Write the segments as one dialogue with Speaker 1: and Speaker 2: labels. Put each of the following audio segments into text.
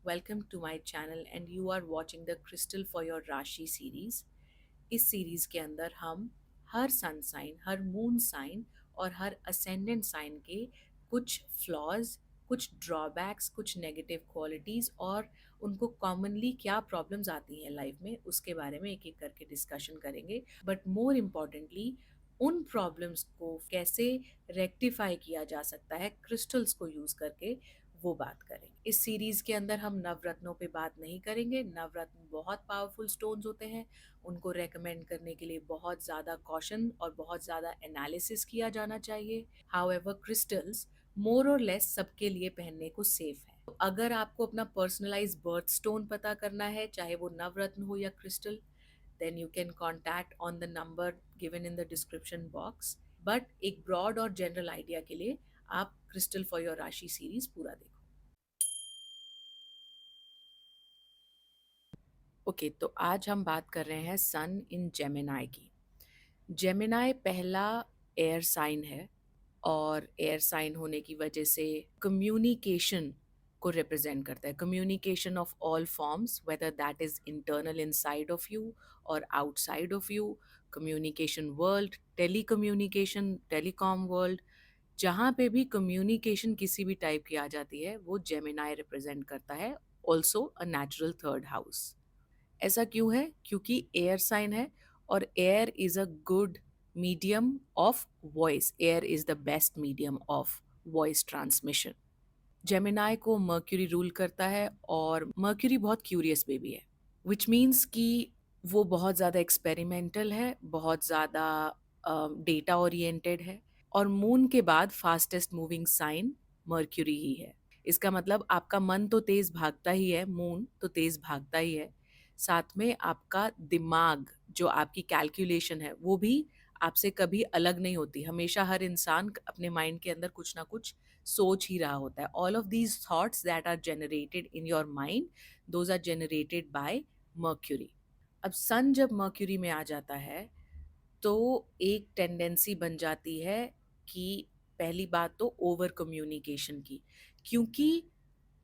Speaker 1: welcome to my channel and you are watching the Crystal for your Rashi series. इस series के अंदर हम हर sun sign, हर moon sign और हर ascendant sign के कुछ फ्लॉज, कुछ ड्रॉबैक्स, कुछ नेगेटिव क्वालिटीज़ और उनको कॉमनली क्या प्रॉब्लम्स आती हैं लाइफ में उसके बारे में एक एक करके डिस्कशन करेंगे। बट मोर इम्पॉर्टेंटली उन प्रॉब्लम्स को कैसे रेक्टिफाई किया जा सकता है क्रिस्टल्स को यूज़ करके, वो बात करेंगे। इस सीरीज के अंदर हम नवरत्नों पे बात नहीं करेंगे। नवरत्न बहुत पावरफुल स्टोन्स होते हैं, उनको रेकमेंड करने के लिए बहुत ज़्यादा कॉशन और बहुत ज़्यादा एनालिसिस किया जाना चाहिए। हाउएवर क्रिस्टल्स मोर और लेस सबके लिए पहनने को सेफ है। तो अगर आपको अपना पर्सनलाइज बर्थ स्टोन पता करना है, चाहे वो नवरत्न हो या crystal, then you can contact on the number given in the description box. But एक ब्रॉड और जनरल आइडिया के लिए आप क्रिस्टल फॉर योर राशि सीरीज पूरा देखो। ओके, तो आज हम बात कर रहे हैं सन इन जेमिनाई की। जेमिनाई पहला एयर साइन है और एयर साइन होने की वजह से कम्युनिकेशन को रिप्रेजेंट करता है। Communication of all forms, whether that is internal inside of you और outside of you. Communication world, telecommunication, telecom world, जहाँ पे भी कम्युनिकेशन किसी भी टाइप की आ जाती है वो जेमिनाई रिप्रेजेंट करता है। Also a natural third house. ऐसा क्यों है? क्योंकि एयर साइन है और air is a good medium of voice. Air is the best medium of voice transmission. Gemini को मर्क्यूरी रूल करता है और मर्क्यूरी बहुत क्यूरियस बेबी है, विच मीन्स कि वो बहुत ज़्यादा एक्सपेरिमेंटल है, बहुत ज़्यादा डेटा ओरिएंटेड है। और मून के बाद फास्टेस्ट मूविंग साइन मर्क्यूरी ही है। इसका मतलब आपका मन तो तेज़ भागता ही है, मून तो तेज़ भागता ही है, साथ में आपका दिमाग, जो आपकी कैलकुलेशन है, वो भी आपसे कभी अलग नहीं होती। हमेशा हर इंसान अपने माइंड के अंदर कुछ ना कुछ सोच ही रहा होता है। All of these thoughts that are generated in your mind, those are generated by Mercury. अब सन जब मर्क्यूरी में आ जाता है तो एक टेंडेंसी बन जाती है कि पहली बात तो ओवर कम्युनिकेशन की, क्योंकि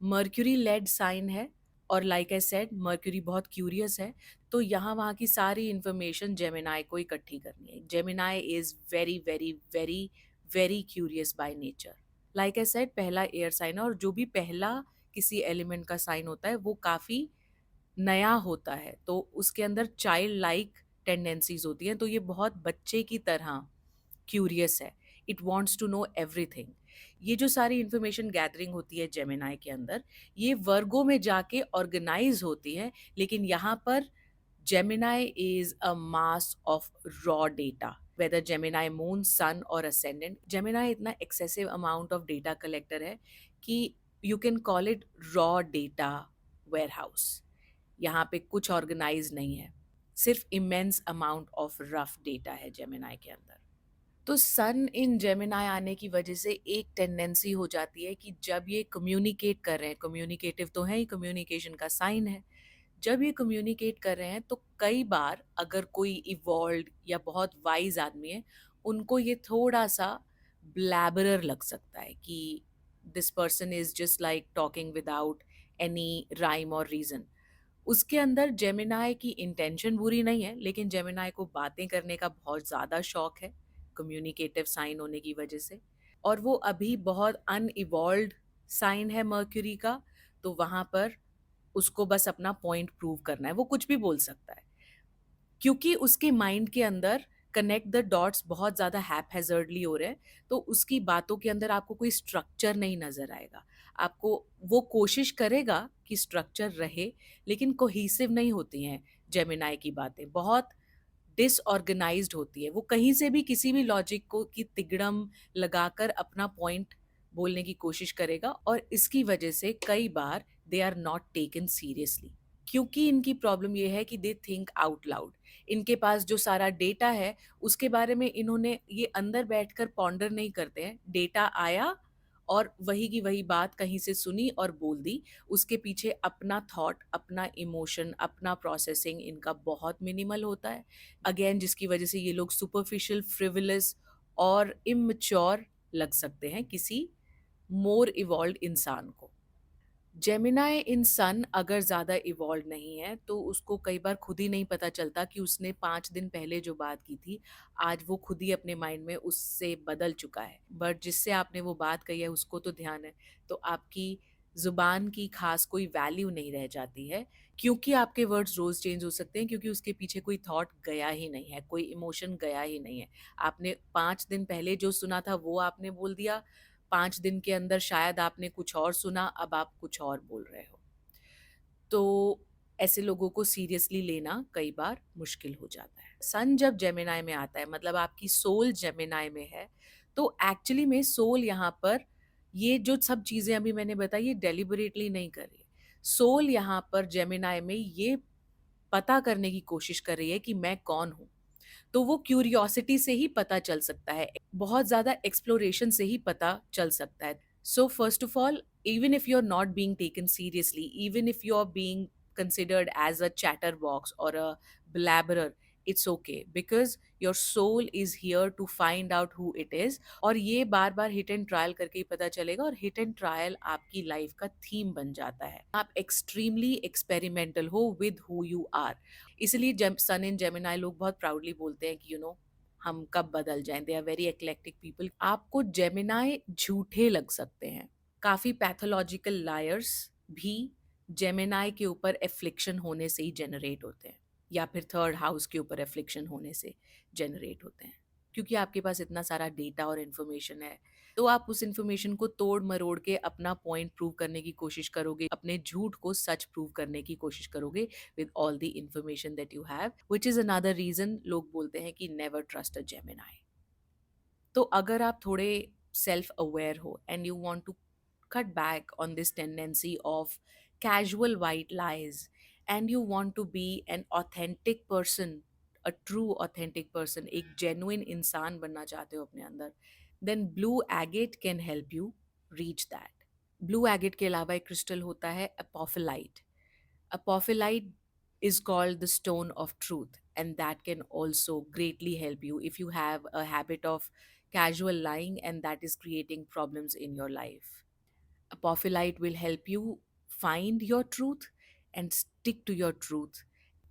Speaker 1: मर्क्यूरी लेड साइन है और लाइक आई सेड मर्क्यूरी बहुत क्यूरियस है। तो यहाँ वहाँ की सारी इंफॉर्मेशन जेमिनाई को इकट्ठी करनी है। Gemini is very very very very curious by nature. Like I said पहला एयर साइन है और जो भी पहला किसी एलिमेंट का साइन होता है वो काफ़ी नया होता है, तो उसके अंदर चाइल्ड लाइक टेंडेंसीज होती हैं। तो ये बहुत बच्चे की तरह क्यूरियस है। It wants to know everything. ये जो सारी इंफॉर्मेशन गैदरिंग होती है जेमिनाई के अंदर, ये वर्गों में जाके ऑर्गेनाइज होती है। लेकिन यहाँ पर Gemini is a mass of raw data, whether Gemini moon, sun और असेंडेंट। जेमिनाई इतना excessive amount of data collector है कि you can call it raw data warehouse. यहाँ पे कुछ ऑर्गेनाइज नहीं है, सिर्फ immense amount of rough data है जेमिनाई के अंदर। तो सन इन जेमिनाई आने की वजह से एक टेंडेंसी हो जाती है कि जब ये कम्युनिकेट कर रहे हैं, कम्युनिकेटिव तो है ही, कम्युनिकेशन का साइन है, जब ये कम्युनिकेट कर रहे हैं तो कई बार अगर कोई इवॉल्व या बहुत वाइज आदमी है, उनको ये थोड़ा सा ब्लैबरर लग सकता है कि this person is just like talking without any rhyme और रीज़न। उसके अंदर जेमिनाई की इंटेंशन बुरी नहीं है, लेकिन जेमिनाई को बातें करने का बहुत ज़्यादा शौक है कम्युनिकेटिव साइन होने की वजह से। और वो अभी बहुत अनइवॉल्व्ड साइन है मर्क्यूरी का, तो वहाँ पर उसको बस अपना पॉइंट प्रूव करना है। वो कुछ भी बोल सकता है क्योंकि उसके माइंड के अंदर कनेक्ट द डॉट्स बहुत ज़्यादा हैपहैज़र्डली हो रहे हैं। तो उसकी बातों के अंदर आपको कोई स्ट्रक्चर नहीं नज़र आएगा। आपको वो कोशिश करेगा कि स्ट्रक्चर रहे, लेकिन कोहेसिव नहीं होती हैं। जेमिनाई की बातें बहुत डिसऑर्गेनाइज्ड होती है। वो कहीं से भी किसी भी लॉजिक को की तिगड़म लगाकर अपना पॉइंट बोलने की कोशिश करेगा और इसकी वजह से कई बार they are not taken seriously. क्योंकि इनकी प्रॉब्लम ये है कि दे थिंक आउट लाउड। इनके पास जो सारा डेटा है उसके बारे में इन्होंने ये अंदर बैठकर पॉन्डर नहीं करते हैं। डेटा आया और वही की वही बात कहीं से सुनी और बोल दी। उसके पीछे अपना थॉट, अपना इमोशन, अपना प्रोसेसिंग इनका बहुत मिनिमल होता है। अगेन जिसकी वजह से ये लोग सुपरफिशियल, फ्रिवलस और इमच्योर लग सकते हैं किसी मोर इवॉल्व इंसान को। जेमिनाई इन सन अगर ज़्यादा इवॉल्व नहीं है तो उसको कई बार खुद ही नहीं पता चलता कि उसने 5 दिन पहले जो बात की थी आज वो खुद ही अपने माइंड में उससे बदल चुका है, बट जिससे आपने वो बात कही है उसको तो ध्यान है। तो आपकी ज़ुबान की खास कोई वैल्यू नहीं रह जाती है, क्योंकि आपके वर्ड्स रोज़ चेंज हो सकते हैं, क्योंकि उसके पीछे कोई थॉट गया ही नहीं है, कोई इमोशन गया ही नहीं है। आपने 5 दिन पहले जो सुना था वो आपने बोल दिया, 5 दिन के अंदर शायद आपने कुछ और सुना, अब आप कुछ और बोल रहे हो। तो ऐसे लोगों को सीरियसली लेना कई बार मुश्किल हो जाता है। सन जब जेमिनाई में आता है, मतलब आपकी सोल जेमिनाई में है, तो एक्चुअली में सोल यहाँ पर ये जो सब चीज़ें अभी मैंने बताई ये डेलिबरेटली नहीं कर रही है। सोल यहाँ पर जेमिनाई में ये पता करने की कोशिश कर रही है कि मैं कौन हूँ। तो वो क्यूरियोसिटी से ही पता चल सकता है, बहुत ज़्यादा एक्सप्लोरेशन से ही पता चल सकता है। So first of all, even if you're not being taken seriously, even if you're being considered as a chatterbox or a blabberer, it's okay because your soul is here to find out who it is। और ये बार बार hit and trial करके ही पता चलेगा, और hit and trial आपकी life का theme बन जाता है। आप एक्सट्रीमली एक्सपेरिमेंटल हो विद हु यू आर। इसलिए सन इन जेमिनाई लोग बहुत प्राउडली बोलते हैं कि हम कब बदल जाएं, they are very eclectic people. आपको जेमिनाई झूठे लग सकते हैं, काफ़ी पैथोलॉजिकल लायर्स भी जेमिनाई के ऊपर एफ्लिक्शन होने से ही जनरेट होते हैं, या फिर थर्ड हाउस के ऊपर एफ्लिक्शन होने से जनरेट होते हैं, क्योंकि आपके पास इतना सारा डेटा और इन्फॉर्मेशन है। तो आप उस इन्फॉर्मेशन को तोड़ मरोड़ के अपना पॉइंट प्रूव करने की कोशिश करोगे, अपने झूठ को सच प्रूव करने की कोशिश करोगे with all the information that you have, which is another reason लोग बोलते हैं कि नेवर ट्रस्ट अ जेमिनाई। तो अगर आप थोड़े सेल्फ अवेयर हो and you want to cut back on this tendency of casual white lies, and you want to be an authentic person, a true authentic person, एक genuine इंसान बनना चाहते हो अपने अंदर, then blue agate can help you reach that। Blue agate के अलावा एक क्रिस्टल होता है अपोफिलाइट। Apophyllite is called the stone of truth, and that can also greatly help you if you have a habit of casual lying and that is creating problems in your life। Apophyllite will help you find your truth and stick to your truth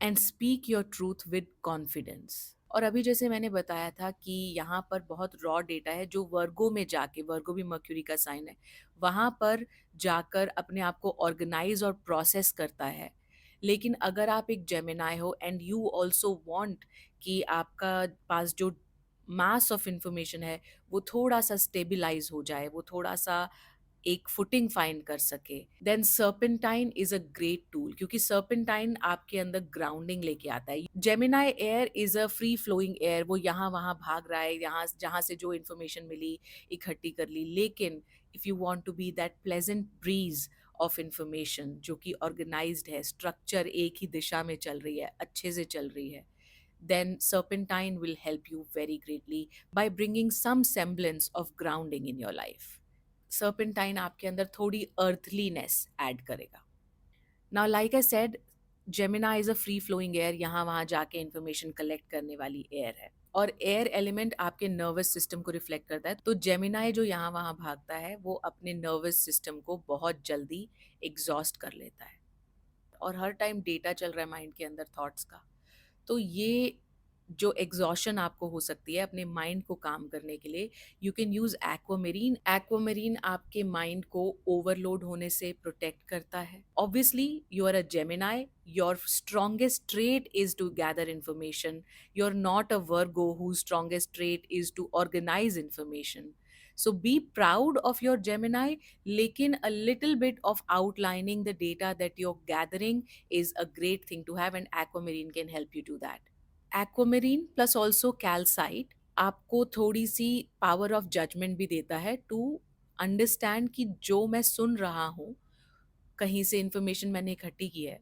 Speaker 1: and speak your truth with confidence। और अभी जैसे मैंने बताया था कि यहाँ पर बहुत रॉ डेटा है जो वर्गो में जाके, वर्गो भी मर्क्यूरी का साइन है, वहाँ पर जाकर अपने आप को ऑर्गेनाइज और प्रोसेस करता है। लेकिन अगर आप एक जेमिनाई हो एंड यू ऑल्सो वांट कि आपका पास जो मास ऑफ इंफॉर्मेशन है वो थोड़ा सा स्टेबिलाइज हो जाए, वो थोड़ा सा एक फुटिंग फाइंड कर सके, then serpentine is a great tool, क्योंकि सर्पेंटाइन आपके अंदर ग्राउंडिंग लेके आता है। Gemini air is a free flowing air, वो यहाँ वहाँ भाग रहा है, यहाँ जहाँ से जो इन्फॉर्मेशन मिली इकट्ठी कर ली। लेकिन if you want to be that pleasant breeze of information जो कि ऑर्गेनाइज्ड है, स्ट्रक्चर एक ही दिशा में चल रही है, अच्छे से चल रही है, then serpentine will help you very greatly by bringing some semblance of grounding in your life। Serpentine आपके अंदर थोड़ी अर्थलीनेस ऐड करेगा। Now like I said, Gemini is a free flowing air, यहाँ वहाँ जाके इंफॉर्मेशन कलेक्ट करने वाली air है, और एयर एलिमेंट आपके नर्वस सिस्टम को रिफ्लेक्ट करता है। तो जेमिनाई जो यहाँ वहाँ भागता है वो अपने नर्वस सिस्टम को बहुत जल्दी एग्जॉस्ट कर लेता है, और हर टाइम डेटा चल रहा है माइंड के अंदर, थॉट्स का। तो ये जो एग्जॉशन आपको हो सकती है अपने माइंड को काम करने के लिए, you can use aquamarine. Aquamarine आपके माइंड को ओवरलोड होने से प्रोटेक्ट करता है। Obviously you are a Gemini, your strongest trait is to gather information, you are not a Virgo whose strongest trait is to organize information। So be proud of your Gemini, लेकिन a little bit of outlining the data that you're gathering is a great thing to have, and aquamarine can help you do that। Aquamarine plus also calcite आपको थोड़ी सी power of judgement भी देता है to understand कि जो मैं सुन रहा हूँ, कहीं से इंफॉर्मेशन मैंने इकट्ठी की है,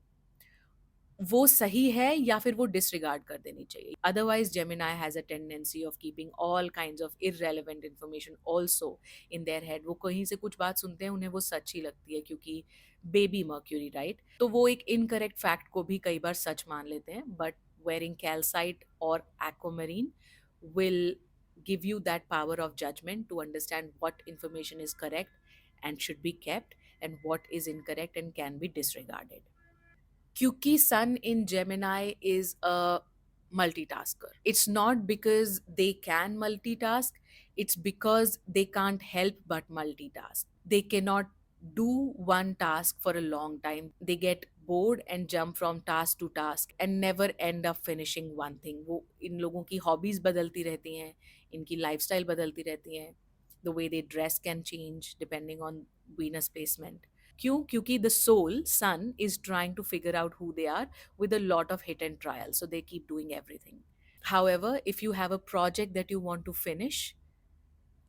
Speaker 1: वो सही है या फिर वो डिसरिगार्ड कर देनी चाहिए। Otherwise Gemini has a tendency of keeping all kinds of irrelevant information also in their head. वो कहीं से कुछ बात सुनते हैं, उन्हें वो सच ही लगती है, क्योंकि बेबी मर्क्यूरी, राइट? तो वो एक इनकरेक्ट फैक्ट को भी कई बार सच मान लेते हैं, but wearing calcite or aquamarine will give you that power of judgment to understand what information is correct and should be kept, and what is incorrect and can be disregarded. Kyuki Sun in Gemini is a multitasker. It's not because they can multitask, it's because they can't help but multitask. They cannot do one task for a long time. They get bored and jump from task to task and never end up finishing one thing. वो इन लोगों की hobbies बदलती रहती हैं, इनकी lifestyle बदलती रहती हैं. The way they dress can change depending on Venus placement. क्यों? क्योंकि the soul, sun, is trying to figure out who they are with a lot of hit and trial. So they keep doing everything. However, if you have a project that you want to finish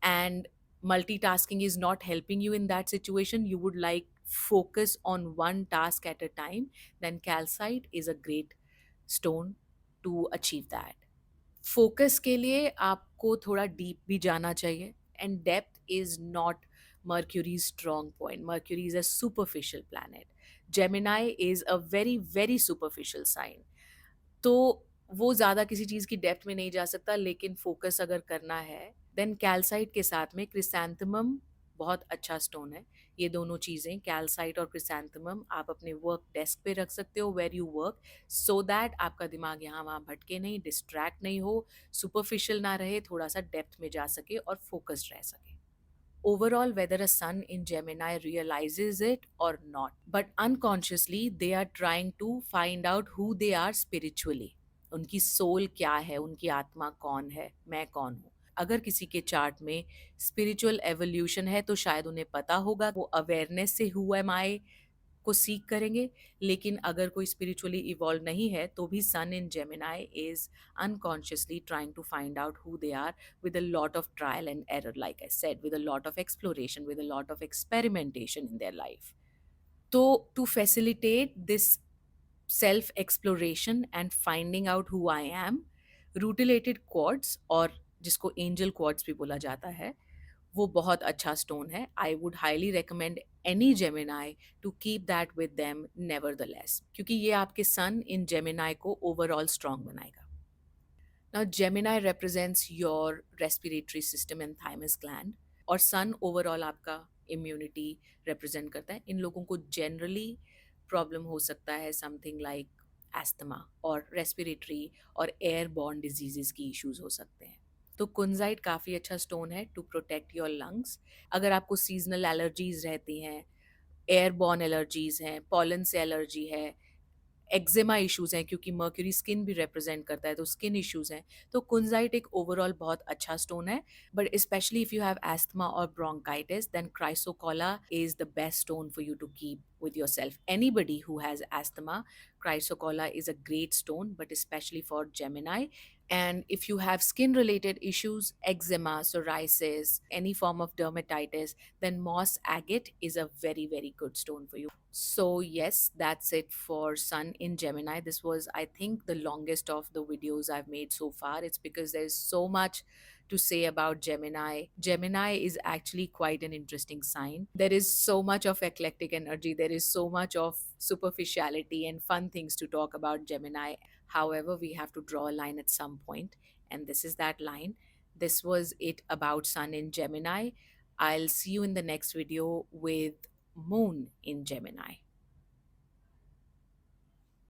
Speaker 1: and multitasking is not helping you in that situation, you would like focus on one task at a time, then calcite is a great stone to achieve that. Focus के लिए आपको थोड़ा deep भी जाना चाहिए and depth is not Mercury's strong point. Mercury is a superficial planet. Gemini is a very very superficial sign. तो वो ज़्यादा किसी चीज़ की डेप्थ में नहीं जा सकता, लेकिन फोकस अगर करना है देन कैल्साइट के साथ में क्रिसैंथेमम बहुत अच्छा स्टोन है. ये दोनों चीज़ें कैल्साइट और क्रिसैंथेमम आप अपने वर्क डेस्क पे रख सकते हो where you work, so that आपका दिमाग यहाँ वहाँ भटके नहीं, डिस्ट्रैक्ट नहीं हो, सुपरफिशियल ना रहे, थोड़ा सा डेप्थ में जा सके और फोकस्ड रह सके. Overall, whether a sun in Gemini realizes it or not, but unconsciously they are trying to find out who they are spiritually. उनकी सोल क्या है, उनकी आत्मा कौन है, मैं कौन हूँ. अगर किसी के चार्ट में स्पिरिचुअल एवोल्यूशन है तो शायद उन्हें पता होगा, वो अवेयरनेस से हु एम आई को सीख करेंगे. लेकिन अगर कोई स्पिरिचुअली इवॉल्व नहीं है तो भी sun in Gemini is unconsciously trying to find out who they are with a lot of trial and error, like I said, with a lot of exploration, with a lot of experimentation in their life. So to facilitate this self exploration and finding out who I am, rutilated quartz, और जिसको angel quartz भी बोला जाता है, वो बहुत अच्छा stone है. I would highly recommend any Gemini to keep that with them nevertheless, क्योंकि ये आपके सन इन जेमिनाई को ओवरऑल स्ट्रॉन्ग बनाएगा. Now Gemini represents your respiratory system and thymus gland, और सन ओवरऑल आपका immunity represent करता है. इन लोगों को जनरली प्रॉब्लम हो सकता है समथिंग लाइक एस्थमा और रेस्पिरेटरी और एयर बॉर्न डिजीजेस की इश्यूज हो सकते हैं. तो कुंजाइट काफ़ी अच्छा स्टोन है टू प्रोटेक्ट योर लंग्स. अगर आपको सीजनल एलर्जीज रहती हैं, एयरबॉर्न एलर्जीज हैं, पॉलन से एलर्जी है, एक्जिमा इश्यूज हैं, क्योंकि मर्क्यूरी स्किन भी रिप्रेजेंट करता है तो स्किन इश्यूज हैं, तो कुंजाइट एक ओवरऑल बहुत अच्छा स्टोन है. But specially if you have asthma और bronchitis, then chrysocolla is the best stone for you to keep with yourself. Anybody who has asthma, chrysocolla is a great stone, but especially for Gemini. And if you have skin related issues, eczema, psoriasis, any form of dermatitis, then moss agate is a very very good stone for you. So yes, that's it for sun in Gemini. This was, I think, the longest of the videos I've made so far. It's because there's so much to say about Gemini. Gemini is actually quite an interesting sign. There is so much of eclectic energy, there is so much of superficiality and fun things to talk about Gemini. However, we have to draw a line at some point, and this is that line. This was it about Sun in Gemini. I'll see you in the next video with Moon in Gemini.